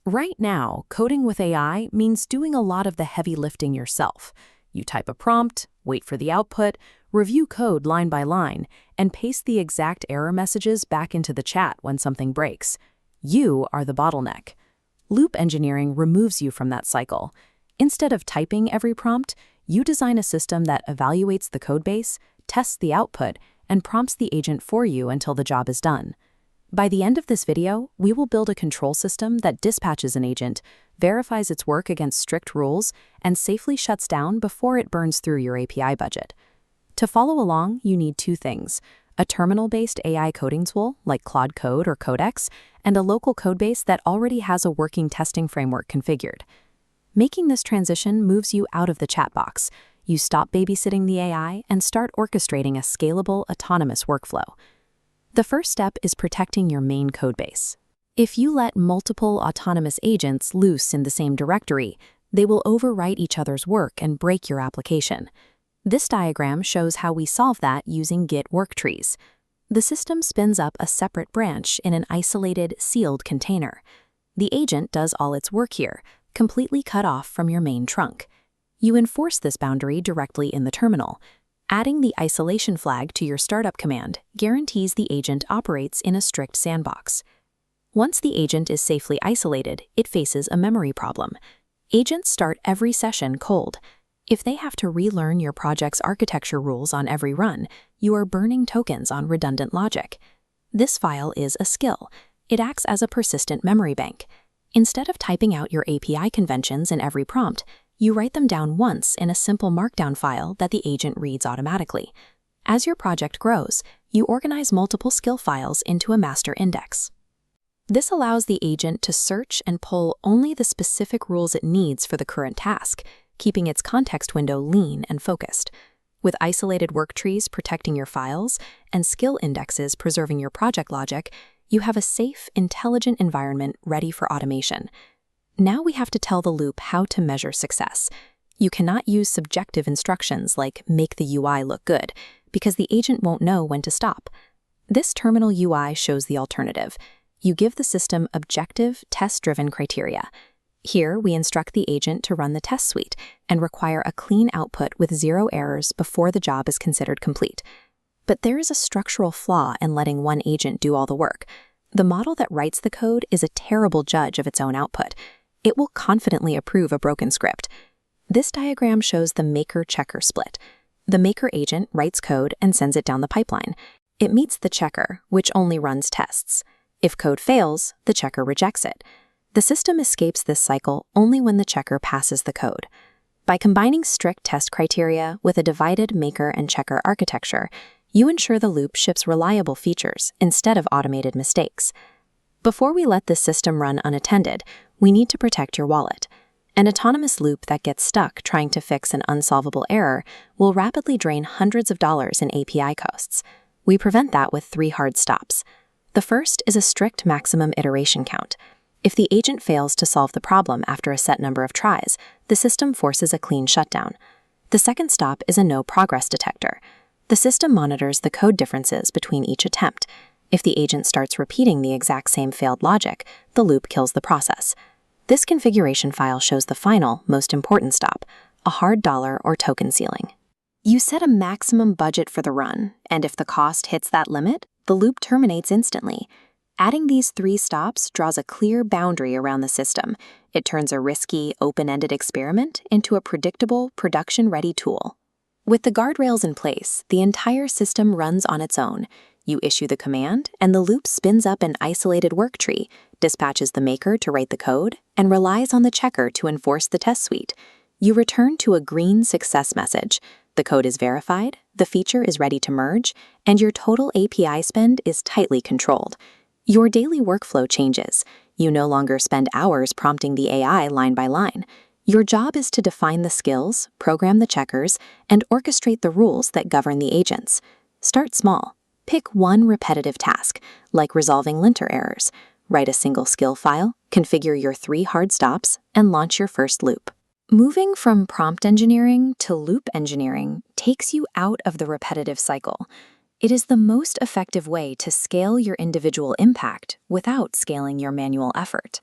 Right now, coding with AI means doing a lot of the heavy lifting yourself. You type a prompt, wait for the output, review code line by line, and paste the exact error messages back into the chat when something breaks. You are the bottleneck. Loop engineering removes you from that cycle. Instead of typing every prompt, you design a system that evaluates the codebase, tests the output, and prompts the agent for you until the job is done. By the end of this video, we will build a control system that dispatches an agent, verifies its work against strict rules, and safely shuts down before it burns through your API budget. To follow along, you need two things: a terminal-based AI coding tool like Claude Code or Codex, and a local codebase that already has a working testing framework configured. Making this transition moves you out of the chat box. You stop babysitting the AI and start orchestrating a scalable, autonomous workflow. The first step is protecting your main codebase. If you let multiple autonomous agents loose in the same directory, they will overwrite each other's work and break your application. This diagram shows how we solve that using Git worktrees. The system spins up a separate branch in an isolated, sealed container. The agent does all its work here, completely cut off from your main trunk. You enforce this boundary directly in the terminal. Adding the isolation flag to your startup command guarantees the agent operates in a strict sandbox. Once the agent is safely isolated, it faces a memory problem. Agents start every session cold. If they have to relearn your project's architecture rules on every run, you are burning tokens on redundant logic. This file is a skill. It acts as a persistent memory bank. Instead of typing out your API conventions in every prompt, you write them down once in a simple markdown file that the agent reads automatically. As your project grows, you organize multiple skill files into a master index. This allows the agent to search and pull only the specific rules it needs for the current task, keeping its context window lean and focused. With isolated work trees protecting your files and skill indexes preserving your project logic, you have a safe, intelligent environment ready for automation. Now we have to tell the loop how to measure success. You cannot use subjective instructions like make the UI look good, because the agent won't know when to stop. This terminal UI shows the alternative. You give the system objective, test-driven criteria. Here, we instruct the agent to run the test suite and require a clean output with 0 errors before the job is considered complete. But there is a structural flaw in letting one agent do all the work. The model that writes the code is a terrible judge of its own output. It will confidently approve a broken script. This diagram shows the maker-checker split. The maker agent writes code and sends it down the pipeline. It meets the checker, which only runs tests. If code fails, the checker rejects it. The system escapes this cycle only when the checker passes the code. By combining strict test criteria with a divided maker and checker architecture, you ensure the loop ships reliable features instead of automated mistakes. Before we let this system run unattended, we need to protect your wallet. An autonomous loop that gets stuck trying to fix an unsolvable error will rapidly drain hundreds of dollars in API costs. We prevent that with 3 hard stops. The first is a strict maximum iteration count. If the agent fails to solve the problem after a set number of tries, the system forces a clean shutdown. The second stop is a no progress detector. The system monitors the code differences between each attempt. If the agent starts repeating the exact same failed logic, the loop kills the process. This configuration file shows the final, most important stop, a hard dollar or token ceiling. You set a maximum budget for the run, and if the cost hits that limit, the loop terminates instantly. Adding these 3 stops draws a clear boundary around the system. It turns a risky, open-ended experiment into a predictable, production-ready tool. With the guardrails in place, the entire system runs on its own. You issue the command, and the loop spins up an isolated work tree, dispatches the maker to write the code, and relies on the checker to enforce the test suite. You return to a green success message. The code is verified, the feature is ready to merge, and your total API spend is tightly controlled. Your daily workflow changes. You no longer spend hours prompting the AI line by line. Your job is to define the skills, program the checkers, and orchestrate the rules that govern the agents. Start small. Pick one repetitive task, like resolving linter errors. Write a single skill file, configure your 3 hard stops, and launch your first loop. Moving from prompt engineering to loop engineering takes you out of the repetitive cycle. It is the most effective way to scale your individual impact without scaling your manual effort.